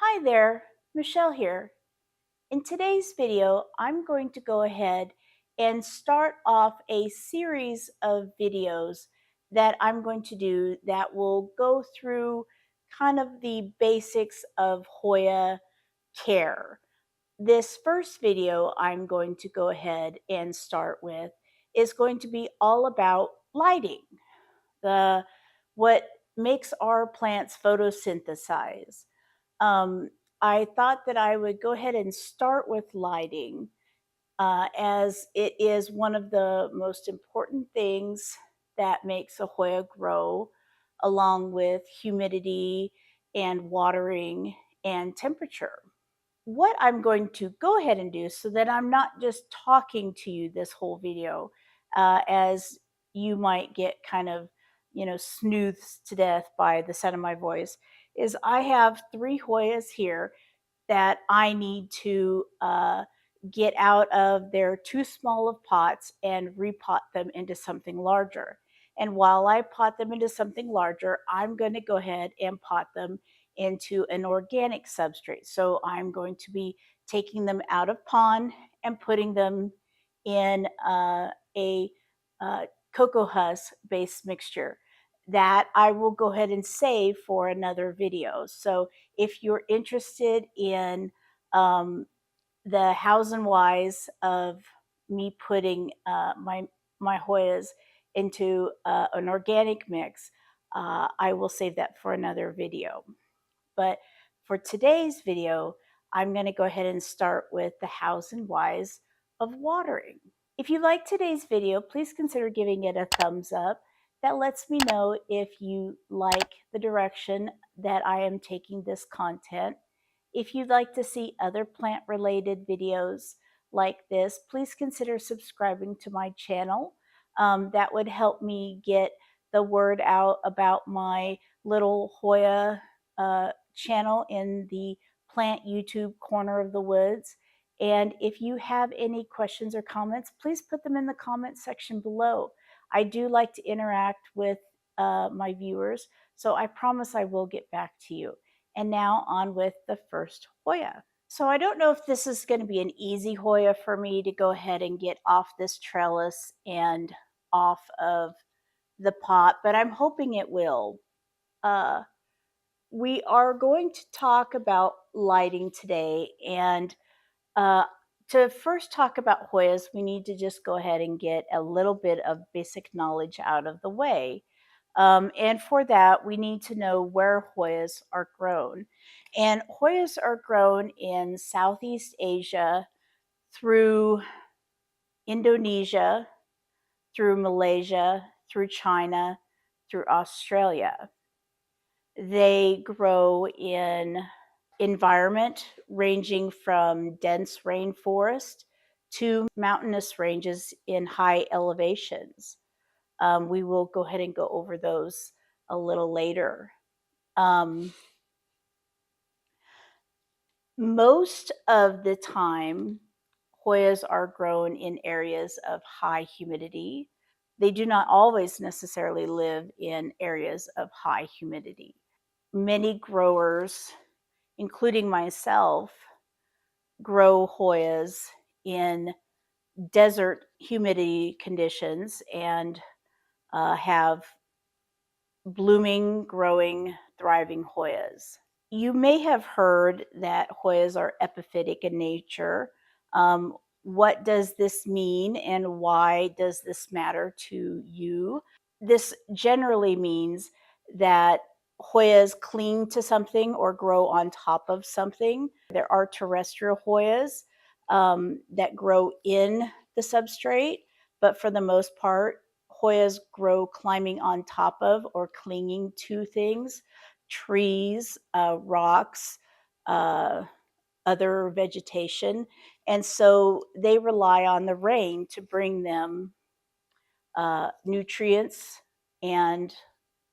Hi there, Michelle here. In today's video, I'm going to go ahead and start off a series of videos that I'm going to do that will go through kind of the basics of Hoya care. This first video I'm going to go ahead and start with is going to be all about lighting, the what makes our plants photosynthesize. um, I thought that I would go ahead and start with lighting, as it is one of the most important things that makes a Hoya grow, along with humidity and watering and temperature. What I'm going to go ahead and do, so that I'm not just talking to you this whole video, as you might get kind of, snoozed to death by the sound of my voice, is I have three Hoyas here that I need to get out of their too small of pots and repot them into something larger. And while I pot them into something larger, I'm going to go ahead and pot them into an organic substrate. So I'm going to be taking them out of pond and putting them in a cocoa husk based mixture that I will go ahead and save for another video. So if you're interested in the hows and whys of me putting my Hoyas into an organic mix, I will save that for another video. But for today's video, I'm going to go ahead and start with the hows and whys of watering. If you like today's video, please consider giving it a thumbs up. That lets me know if you like the direction that I am taking this content. If you'd like to see other plant-related videos like this, please consider subscribing to my channel. That would help me get the word out about my little Hoya channel in the plant YouTube corner of the woods. And if you have any questions or comments, please put them in the comment section below. I do like to interact with my viewers, so I promise I will get back to you. And now on with the first Hoya. So I don't know if this is going to be an easy Hoya for me to go ahead and get off this trellis and off of the pot, but I'm hoping it will. We are going to talk about lighting today, and to first talk about Hoyas, we need to just go ahead and get a little bit of basic knowledge out of the way. And for that, we need to know where Hoyas are grown. And Hoyas are grown in Southeast Asia through Indonesia, through Malaysia, through China, through Australia. They grow in environment ranging from dense rainforest to mountainous ranges in high elevations. We will go ahead and go over those a little later. Most of the time, Hoyas are grown in areas of high humidity. They do not always necessarily live in areas of high humidity. Many growers, including myself, grow Hoyas in desert humidity conditions and have blooming, growing, thriving Hoyas. You may have heard that Hoyas are epiphytic in nature. What does this mean, and why does this matter to you? This generally means that Hoyas cling to something or grow on top of something. There are terrestrial Hoyas that grow in the substrate, but for the most part, Hoyas grow climbing on top of or clinging to things, trees, rocks, other vegetation. And so they rely on the rain to bring them nutrients and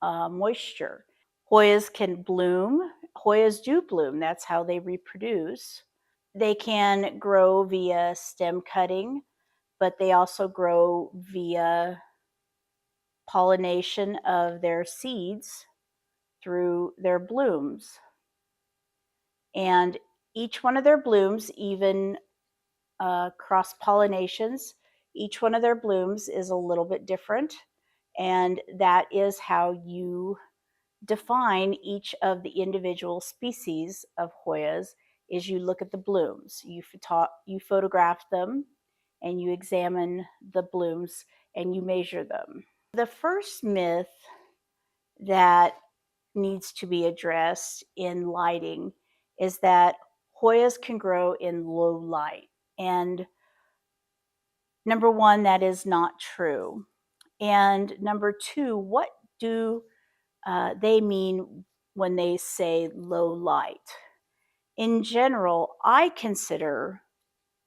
moisture. Hoyas can bloom. Hoyas do bloom. That's how they reproduce. They can grow via stem cutting, but they also grow via pollination of their seeds through their blooms. And each one of their blooms, even cross pollinations, each one of their blooms is a little bit different. And that is how you define each of the individual species of Hoyas, is you look at the blooms. You photograph them and you examine the blooms and you measure them. The first myth that needs to be addressed in lighting is that Hoyas can grow in low light. And number one, that is not true. And number two, what do they mean when they say low light? In general, I consider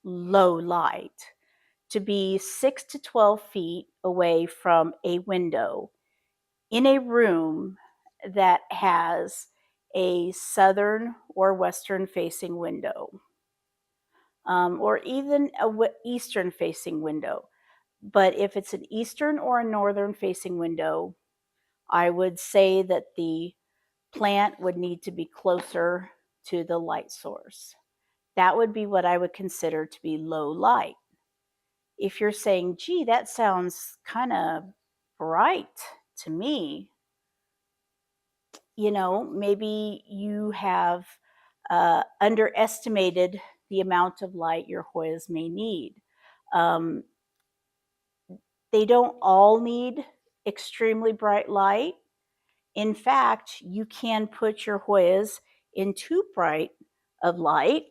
low light to be 6 to 12 feet away from a window in a room that has a southern or western facing window, or even a eastern facing window. But if it's an eastern or a northern facing window, I would say that the plant would need to be closer to the light source. That would be what I would consider to be low light. If you're saying, gee, that sounds kind of bright to me, maybe you have underestimated the amount of light your Hoyas may need. They don't all need extremely bright light. In fact, you can put your Hoyas in too bright of light.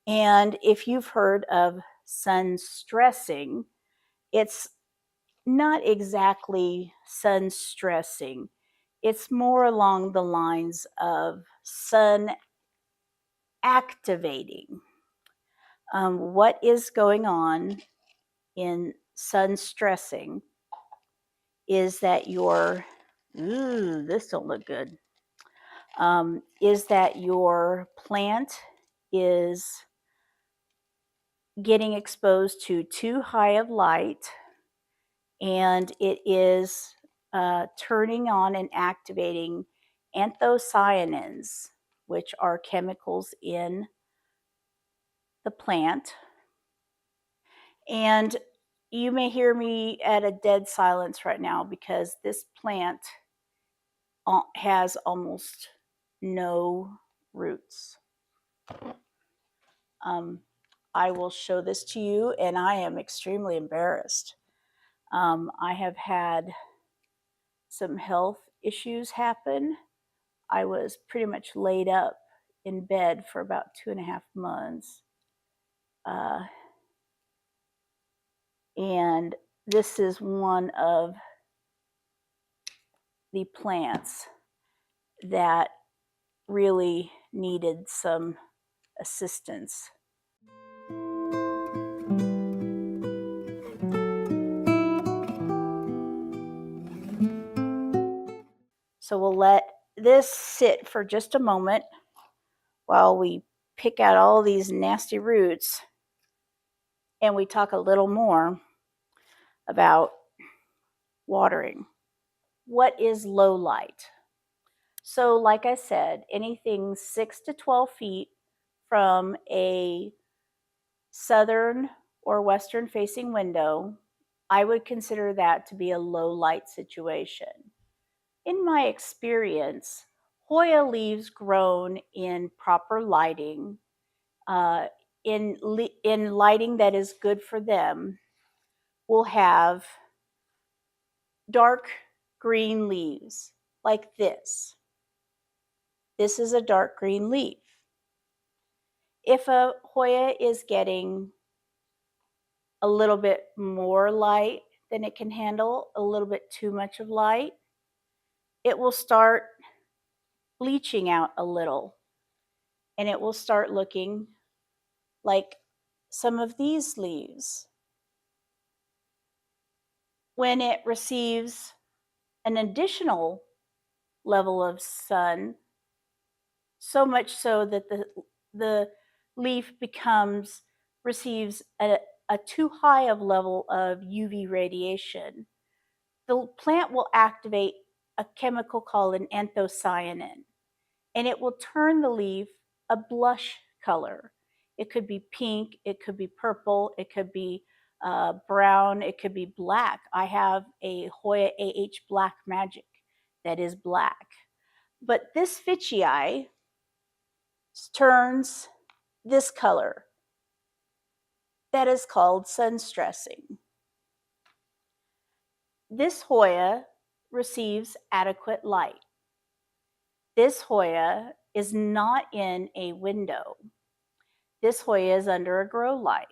And if you've heard of sun stressing, it's not exactly sun stressing. It's more along the lines of sun activating. What is going on in sun stressing is that this don't look good, is that your plant is getting exposed to too high of light, and it is turning on and activating anthocyanins, which are chemicals in the plant. And you may hear me at a dead silence right now because this plant has almost no roots. I will show this to you, and I am extremely embarrassed. I have had some health issues happen. I was pretty much laid up in bed for about 2.5 months. And this is one of the plants that really needed some assistance. So we'll let this sit for just a moment while we pick out all these nasty roots and we talk a little more about watering. What is low light? So like I said, anything 6 to 12 feet from a southern or western facing window, I would consider that to be a low light situation. In my experience, Hoya leaves grown in proper lighting, in lighting that is good for them, will have dark green leaves like this. This is a dark green leaf. If a Hoya is getting a little bit more light than it can handle, a little bit too much of light, it will start bleaching out a little, and it will start looking like some of these leaves. When it receives an additional level of sun, so much so that the leaf receives a too high of level of UV radiation, the plant will activate a chemical called an anthocyanin, and it will turn the leaf a blush color. It could be pink, it could be purple, it could be brown, it could be black. I have a Hoya AH Black Magic that is black. But this fitchii turns this color that is called sun stressing. This Hoya receives adequate light. This Hoya is not in a window. This Hoya is under a grow light.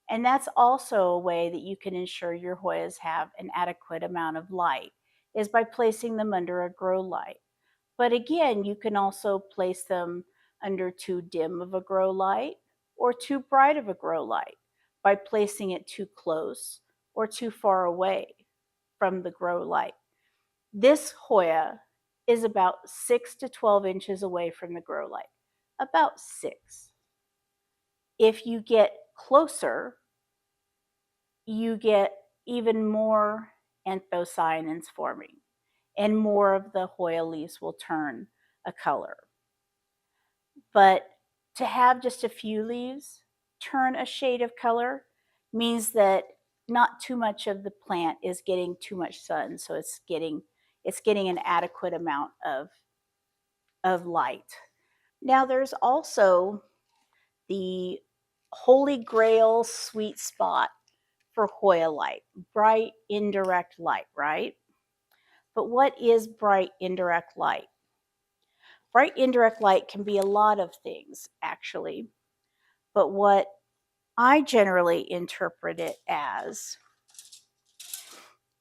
And that's also a way that you can ensure your Hoyas have an adequate amount of light, is by placing them under a grow light. But again, you can also place them under too dim of a grow light or too bright of a grow light by placing it too close or too far away from the grow light. This Hoya is about 6 to 12 inches away from the grow light, about 6. If you get closer, you get even more anthocyanins forming, and more of the Hoya leaves will turn a color. But to have just a few leaves turn a shade of color means that not too much of the plant is getting too much sun, so it's getting an adequate amount of light. Now there's also the holy grail sweet spot for Hoya light, bright indirect light, right? But what is bright indirect light? Bright indirect light can be a lot of things, actually. But what I generally interpret it as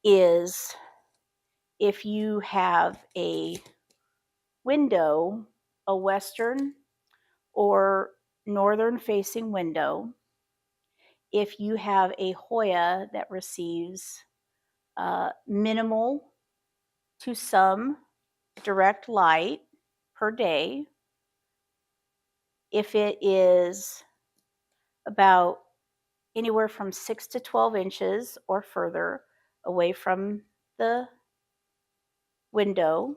is if you have a window, a western or northern facing window, if you have a Hoya that receives minimal to some direct light per day, if it is about anywhere from 6 to 12 inches or further away from the window,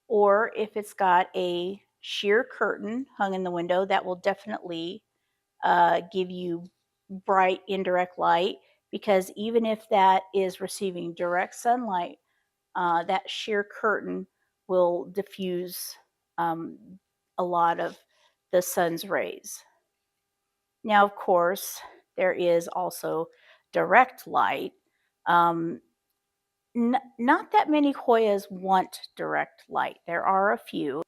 or if it's got a sheer curtain hung in the window, that will definitely give you bright indirect light, because even if that is receiving direct sunlight, that sheer curtain will diffuse a lot of the sun's rays. Now, of course, there is also direct light. Not that many Hoyas want direct light. There are a few.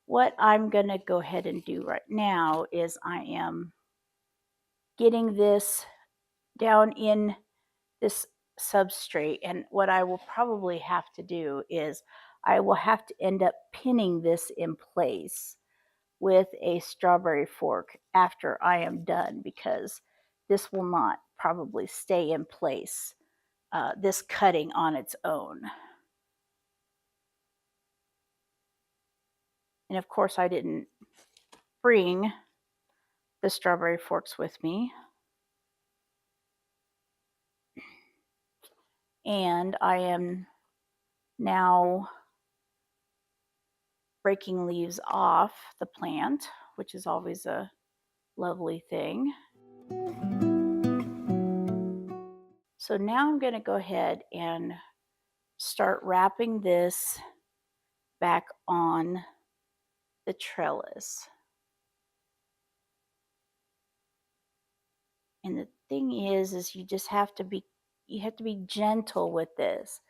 What I'm going to go ahead and do right now is I am getting this down in this substrate, and what I will probably have to do is I will have to end up pinning this in place with a strawberry fork after I am done, because this will not probably stay in place, this cutting on its own. And of course I didn't bring the strawberry forks with me. And I am now breaking leaves off the plant, which is always a lovely thing. So now I'm going to go ahead and start wrapping this back on the trellis. And the thing is you just have to be gentle with this.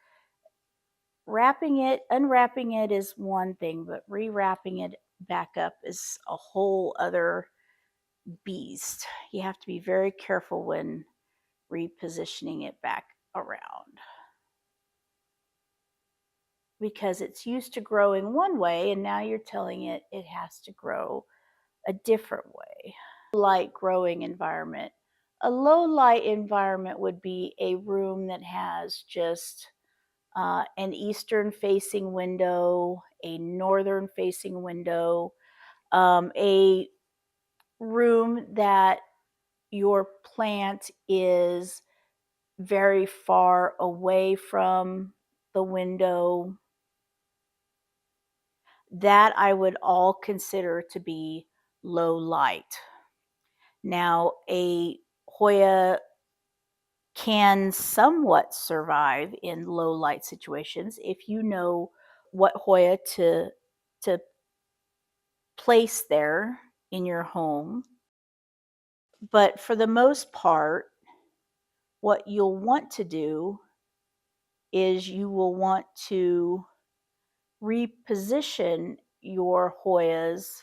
Unwrapping it is one thing, but rewrapping it back up is a whole other beast. You have to be very careful when repositioning it back around, because it's used to growing one way and now you're telling it has to grow a different way. Light growing environment. A low light environment would be a room that has just an eastern facing window, a northern facing window, a room that your plant is very far away from the window. that I would all consider to be low light. Now, a Hoya can somewhat survive in low light situations if you know what Hoya to place there in your home. But for the most part, what you'll want to do is you will want to reposition your Hoyas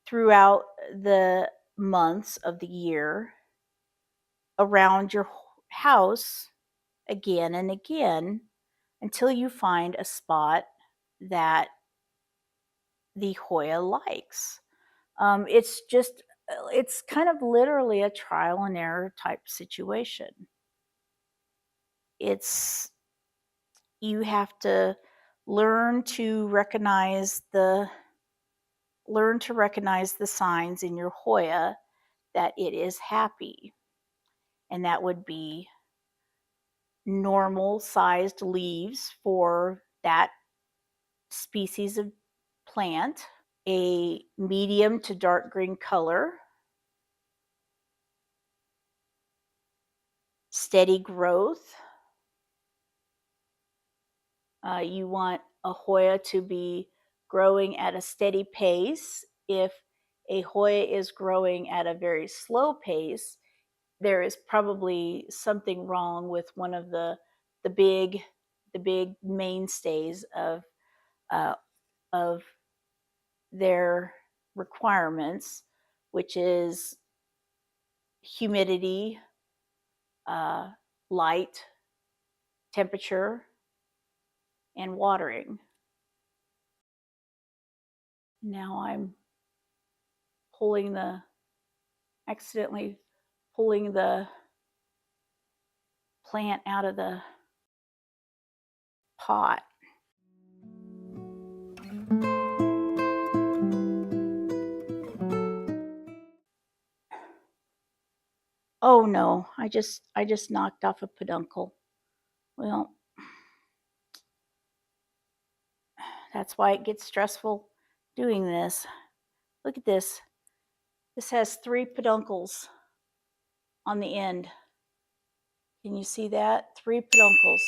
throughout the months of the year around your house again and again until you find a spot that the Hoya likes. It's kind of literally a trial and error type situation. It's, you have to learn to recognize the signs in your Hoya that it is happy. And that would be normal sized leaves for that species of plant, a medium to dark green color, steady growth. You want a Hoya to be growing at a steady pace. If a Hoya is growing at a very slow pace, there is probably something wrong with one of the big mainstays of their requirements, which is humidity, light, temperature, and watering. Now I'm accidentally pulling the plant out of the pot. Oh no, I just knocked off a peduncle. Well, that's why it gets stressful doing this. Look at this. This has 3 peduncles on the end. Can you see that? 3 peduncles.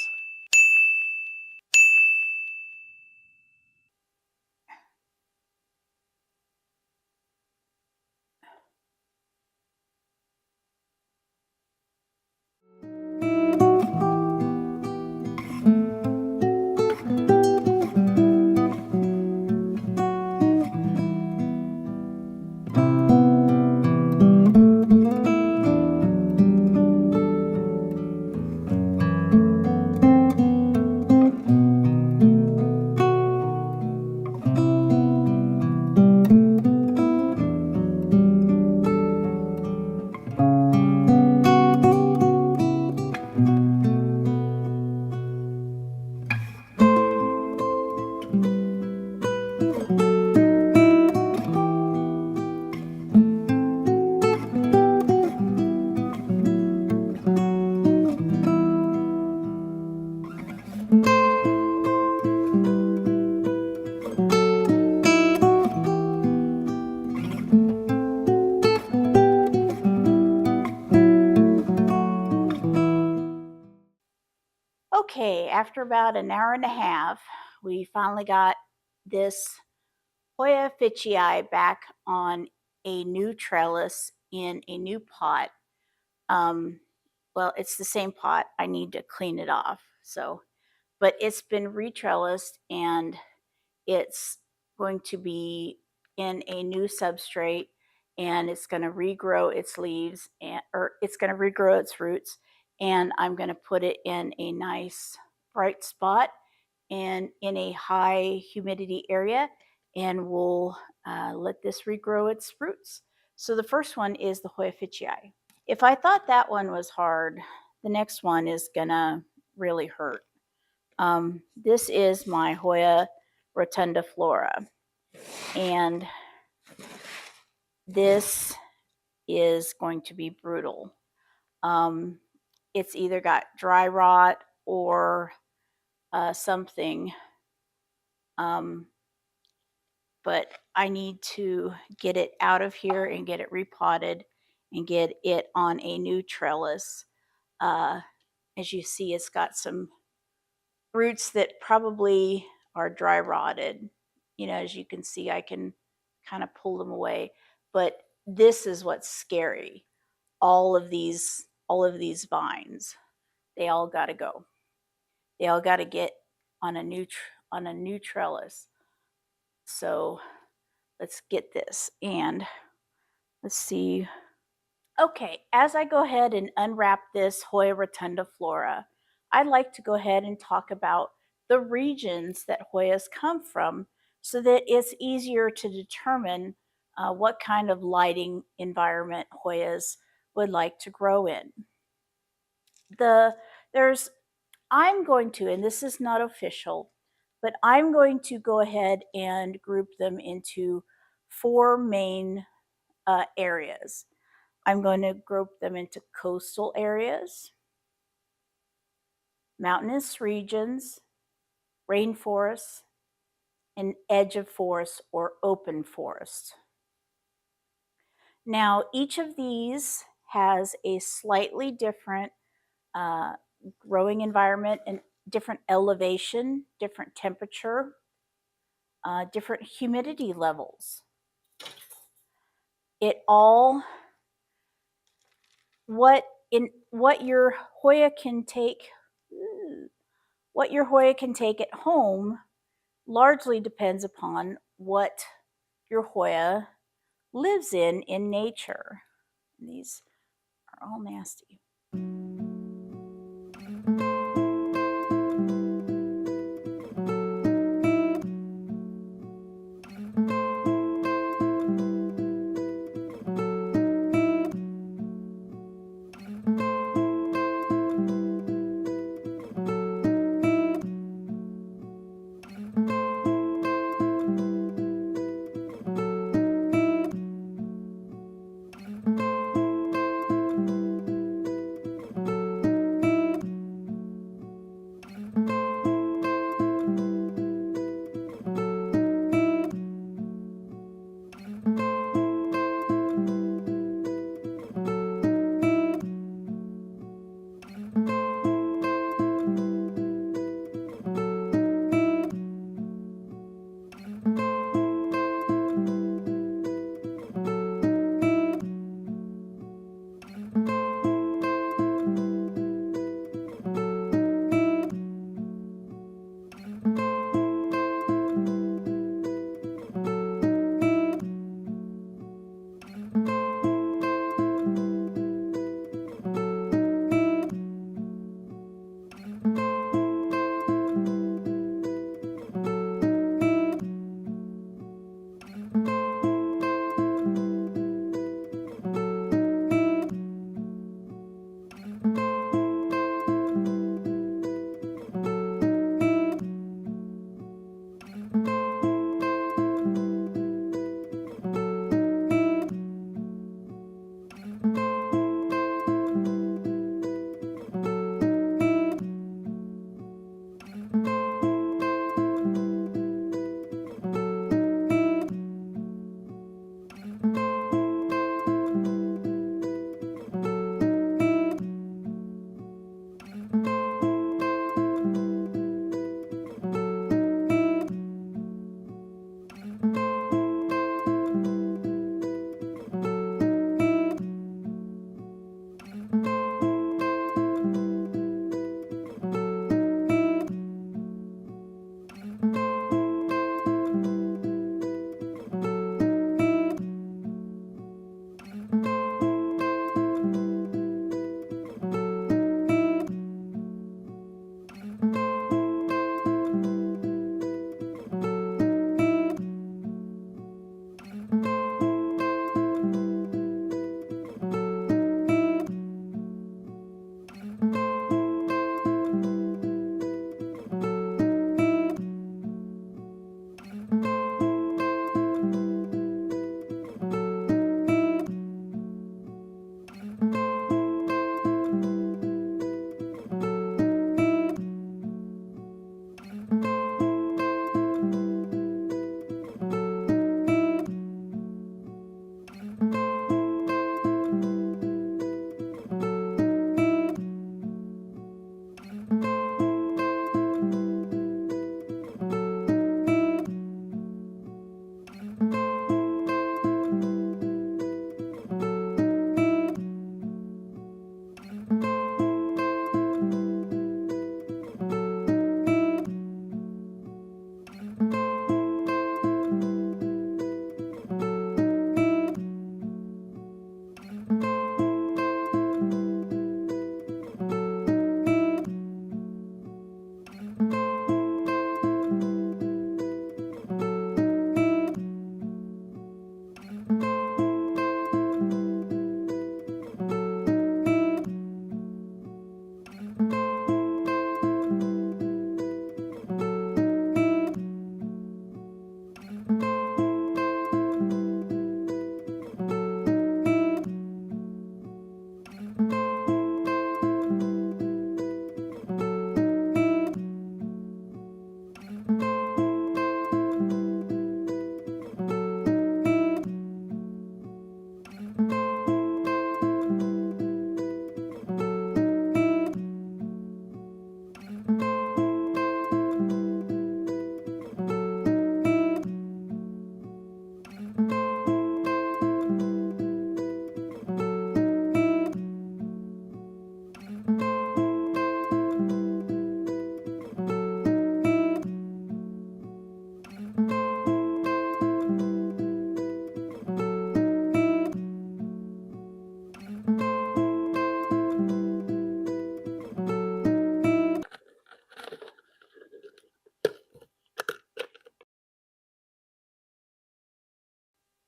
Okay, after about an hour and a half, we finally got this Hoya fitchii back on a new trellis in a new pot. Well, it's the same pot. I need to clean it off. But it's been retrellised and it's going to be in a new substrate, and it's going to regrow its leaves or it's going to regrow its roots, and I'm going to put it in a nice bright spot and in a high humidity area, and we'll let this regrow its roots. So the first one is the Hoya fitchii. If I thought that one was hard, the next one is gonna really hurt. This is my Hoya rotundiflora, and this is going to be brutal. It's either got dry rot or something But I need to get it out of here and get it repotted and get it on a new trellis. As you see, it's got some roots that probably are dry rotted. As you can see, I can kind of pull them away. But this is what's scary. All of these vines, they all got to go. They all got to get on a new trellis. So let's get this, and let's see. Okay, as I go ahead and unwrap this Hoya rotundiflora, I'd like to go ahead and talk about the regions that Hoyas come from so that it's easier to determine what kind of lighting environment Hoyas would like to grow in. I'm going to, and this is not official, but I'm going to go ahead and group them into 4 main areas. I'm going to group them into coastal areas, mountainous regions, rainforests, and edge of forest or open forest. Now, each of these has a slightly different growing environment and different elevation, different temperature, different humidity levels. What your Hoya can take at home largely depends upon what your Hoya lives in nature. And these are all nasty.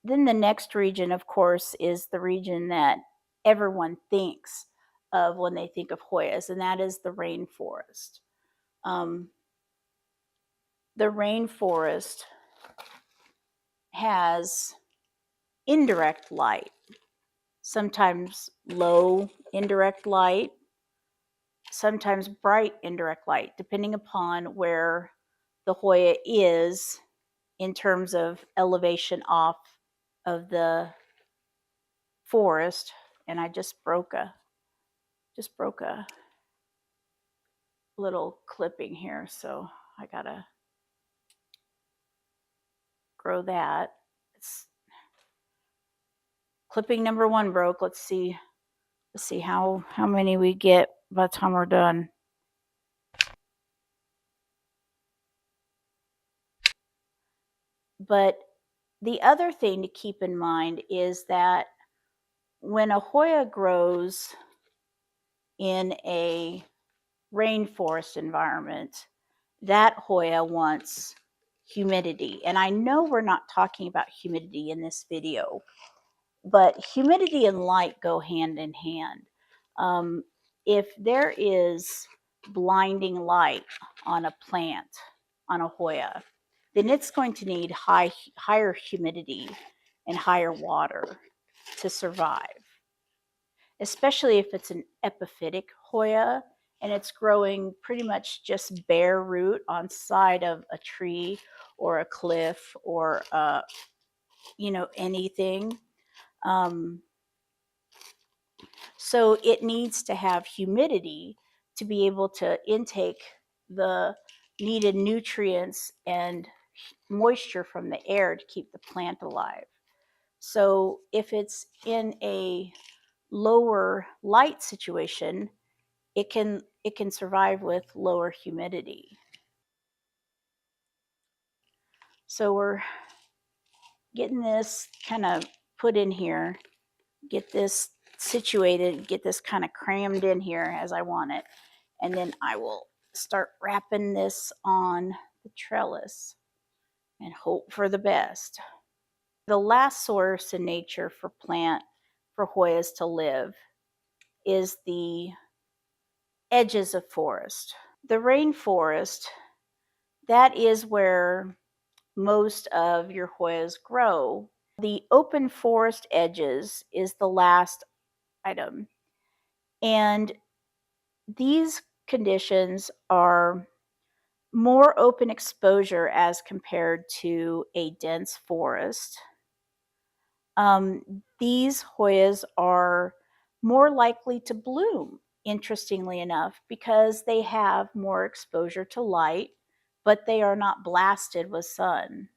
Then the next region, of course, is the region that everyone thinks of when they think of Hoyas, and that is the rainforest. Um, the rainforest has indirect light, sometimes low indirect light, sometimes bright indirect light, depending upon where the Hoya is in terms of elevation off of the forest. And I just broke a little clipping here, so I gotta grow that. It's clipping number 1 broke. Let's see how many we get by the time we're done. But the other thing to keep in mind is that when a Hoya grows in a rainforest environment, that Hoya wants humidity. And I know we're not talking about humidity in this video, but humidity and light go hand in hand. If there is blinding light on a plant, on a Hoya, then it's going to need higher humidity and higher water to survive, especially if it's an epiphytic Hoya and it's growing pretty much just bare root on side of a tree or a cliff or anything. So it needs to have humidity to be able to intake the needed nutrients and moisture from the air to keep the plant alive. So if it's in a lower light situation, it can survive with lower humidity. So we're getting this kind of put in here, get this situated, get this kind of crammed in here as I want it. And then I will start wrapping this on the trellis and hope for the best. The last source in nature for Hoyas to live is the edges of forest. The rainforest, that is where most of your Hoyas grow. The open forest edges is the last item. And these conditions are more open exposure as compared to a dense forest. These Hoyas are more likely to bloom, interestingly enough, because they have more exposure to light, but they are not blasted with sun.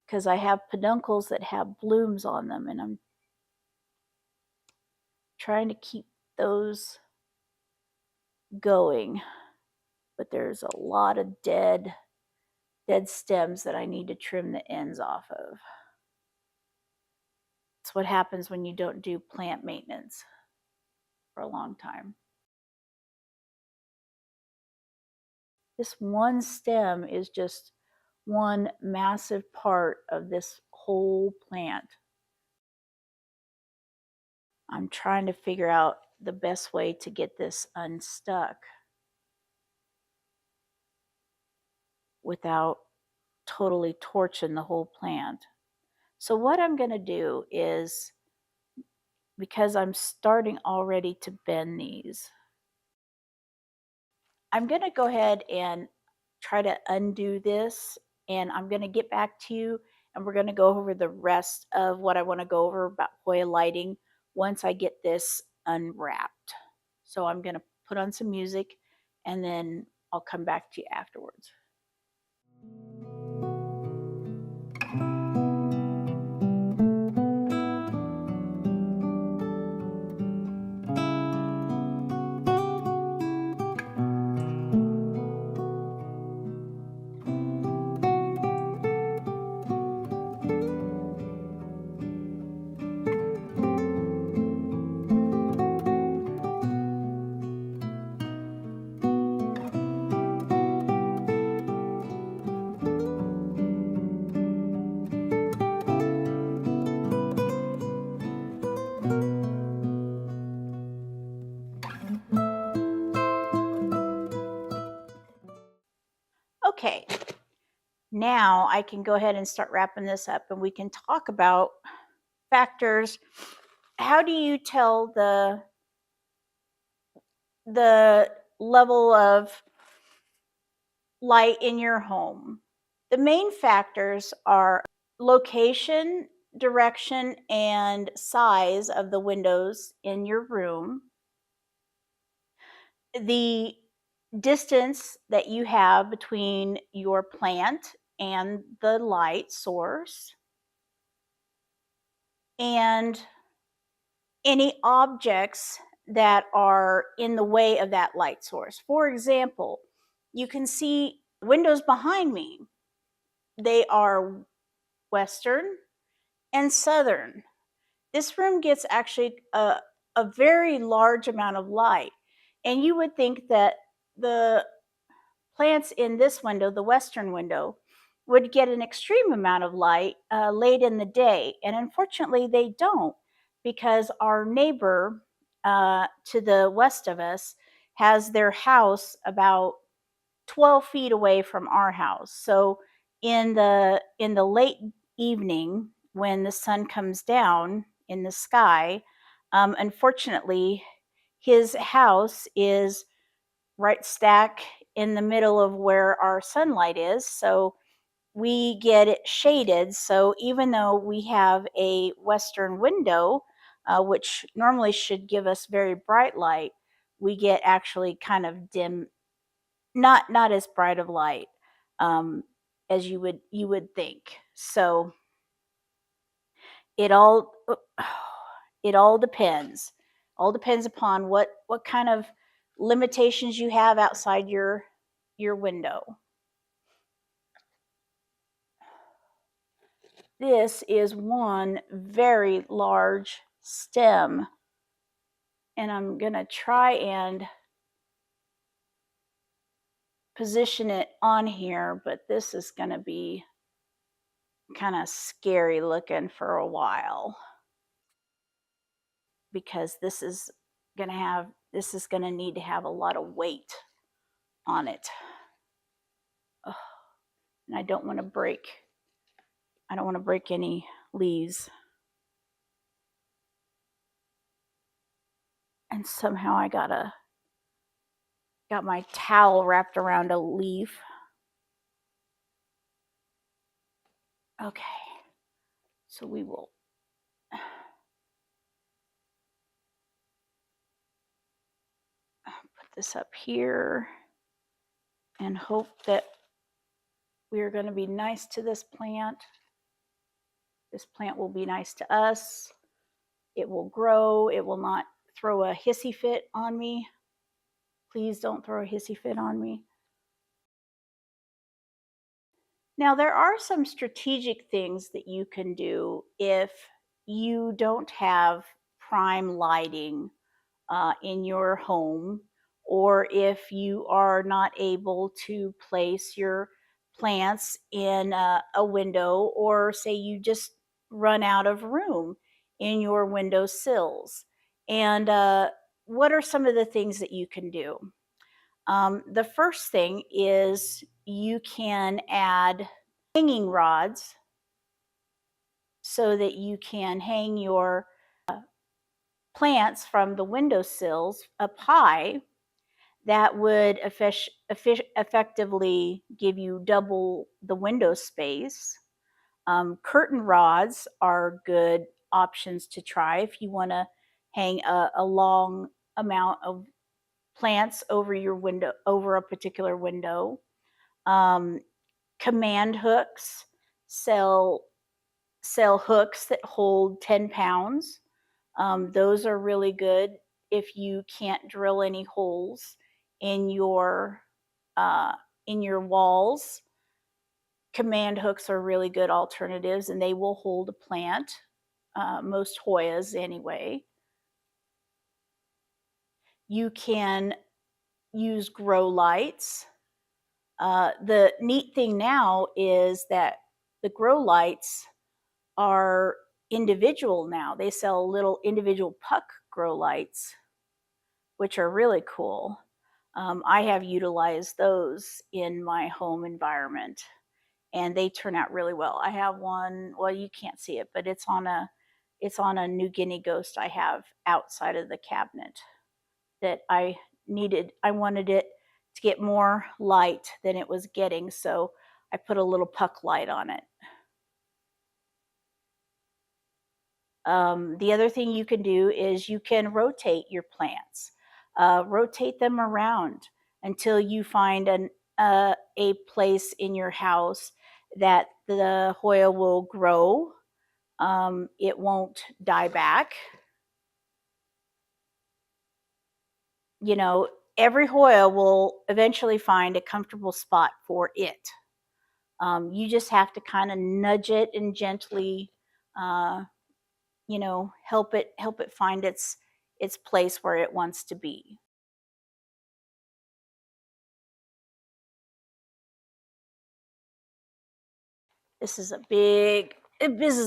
Because I have peduncles that have blooms on them, and I'm trying to keep those going. But there's a lot of dead stems that I need to trim the ends off of. It's what happens when you don't do plant maintenance for a long time. This one stem is just one massive part of this whole plant. I'm trying to figure out the best way to get this unstuck without totally torching the whole plant. So what I'm going to do is, because I'm starting already to bend these, I'm going to go ahead and try to undo this, and I'm going to get back to you, and we're going to go over the rest of what I want to go over about Hoya lighting once I get this unwrapped. So I'm going to put on some music, and then I'll come back to you afterwards. Okay, now I can go ahead and start wrapping this up, and we can talk about factors. How do you tell the level of light in your home? The main factors are location, direction, and size of the windows in your room, the distance that you have between your plant and the light source, and any objects that are in the way of that light source. For example, you can see windows behind me. They are western and southern. This room gets actually a very large amount of light. And you would think that the plants in this window, the western window, would get an extreme amount of light late in the day. And unfortunately, they don't, because our neighbor to the west of us has their house about 12 feet away from our house. So in the late evening, when the sun comes down in the sky, unfortunately, his house is right stack in the middle of where our sunlight is. So we get it shaded. So even though we have a western window, which normally should give us very bright light, we get actually kind of dim, not as bright of light um, as you would think. So it all it all depends. All depends upon what kind of limitations you have outside your window. This is one very large stem, and I'm gonna try and position it on here, but this is gonna be kind of scary looking for a while, because this is gonna need to have a lot of weight on it. Ugh, and I don't want to break any leaves. And somehow I got my towel wrapped around a leaf. Okay, so we will put this up here and hope that we are going to be nice to this plant. This plant will be nice to us. It will grow. It will not throw a hissy fit on me. Please don't throw a hissy fit on me. Now, there are some strategic things that you can do if you don't have prime lighting in your home, or if you are not able to place your plants in a window, or say you just run out of room in your window sills. And what are some of the things that you can do? The first thing is you can add hanging rods so that you can hang your plants from the windowsills up high. That would effectively give you double the window space. Curtain rods are good options to try if you want to hang a long amount of plants over your window, over a particular window. Command hooks sell hooks that hold 10 pounds. Those are really good if you can't drill any holes in your uh, walls. Command hooks are really good alternatives, and they will hold a plant. Most Hoyas, anyway. You can use grow lights. The neat thing now is that the grow lights are individual now. They sell little individual puck grow lights, which are really cool. I have utilized those in my home environment, and they turn out really well. I have one, well, you can't see it, but it's on a New Guinea ghost I have outside of the cabinet that I wanted it to get more light than it was getting, so I put a little puck light on it. The other thing you can do is you can rotate your plants. Rotate them around until you find a place in your house that the Hoya will grow. It won't die back. You know, every Hoya will eventually find a comfortable spot for it. You just have to kind of nudge it and gently uh, help it find its place where it wants to be. This is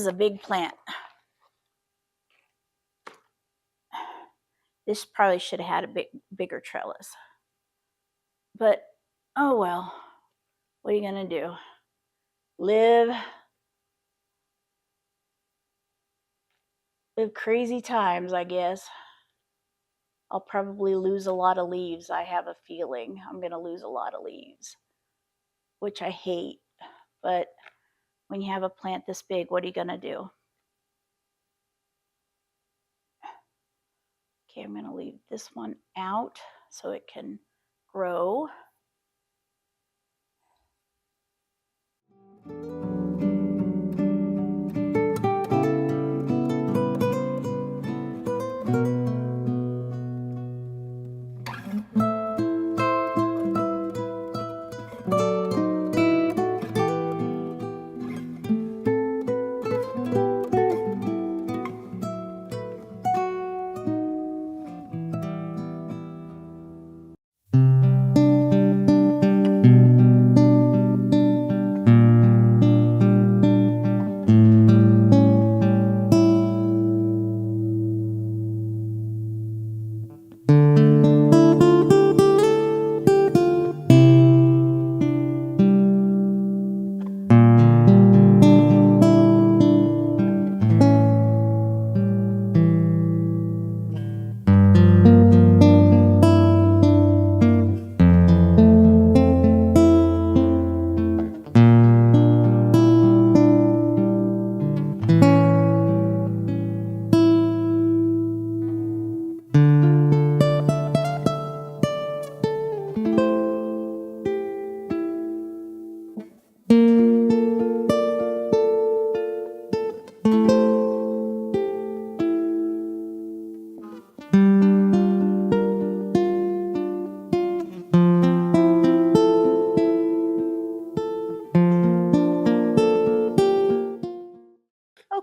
a big plant. This probably should have had a bigger trellis, but oh well. What are you gonna do? Live crazy times, I guess. I'll probably lose a lot of leaves. I have a feeling I'm gonna lose a lot of leaves, which I hate. But when you have a plant this big, what are you gonna do? Okay, I'm gonna leave this one out so it can grow.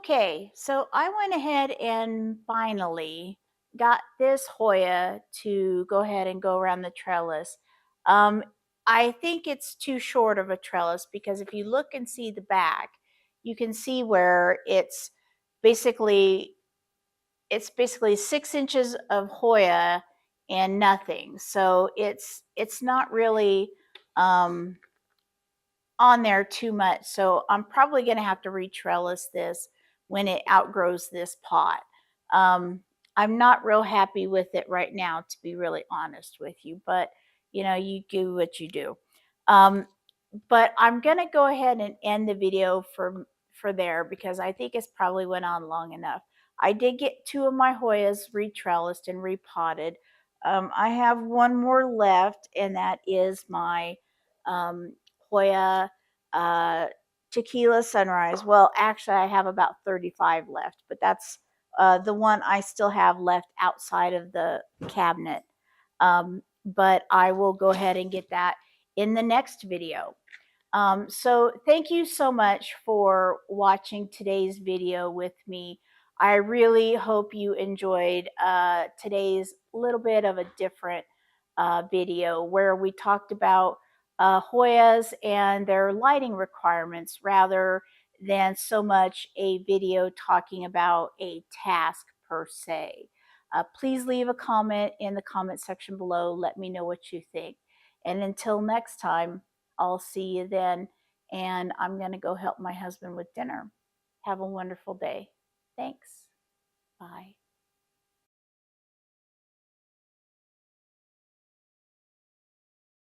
Okay, so I went ahead and finally got this Hoya to go ahead and go around the trellis. Um, I think it's too short of a trellis because if you look and see the back, you can see where basically it's basically 6 inches of Hoya and nothing. So it's not really um, on there too much. So I'm probably going to have to retrellis this when it outgrows this pot. Um, I'm not real happy with it right now, to be really honest with you, but you do what you do. Um, but I'm going to go ahead and end the video for there because I think it's probably went on long enough. I did get 2 of my Hoyas retrellised and repotted. I have one more left, and that is my um, Hoya uh, Tequila Sunrise. Well, actually, I have about 35 left, but that's the one I still have left outside of the cabinet. But I will go ahead and get that in the next video. So thank you so much for watching today's video with me. I really hope you enjoyed today's little bit of a different video where we talked about Hoyas and their lighting requirements rather than so much a video talking about a task per se. Please leave a comment in the comment section below. Let me know what you think. And until next time, I'll see you then. And I'm going to go help my husband with dinner. Have a wonderful day. Thanks. Bye.